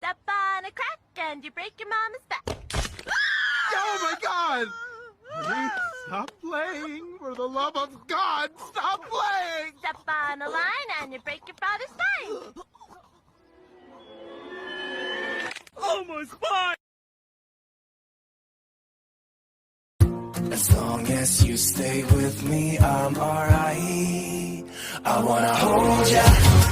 Step on a crack and you break your mama's back. Oh my God! Please stop playing! For the love of God, stop playing! Step on a line and you break your father's spine. Oh, my spine! As long as you stay with me, I'm alright. I wanna hold ya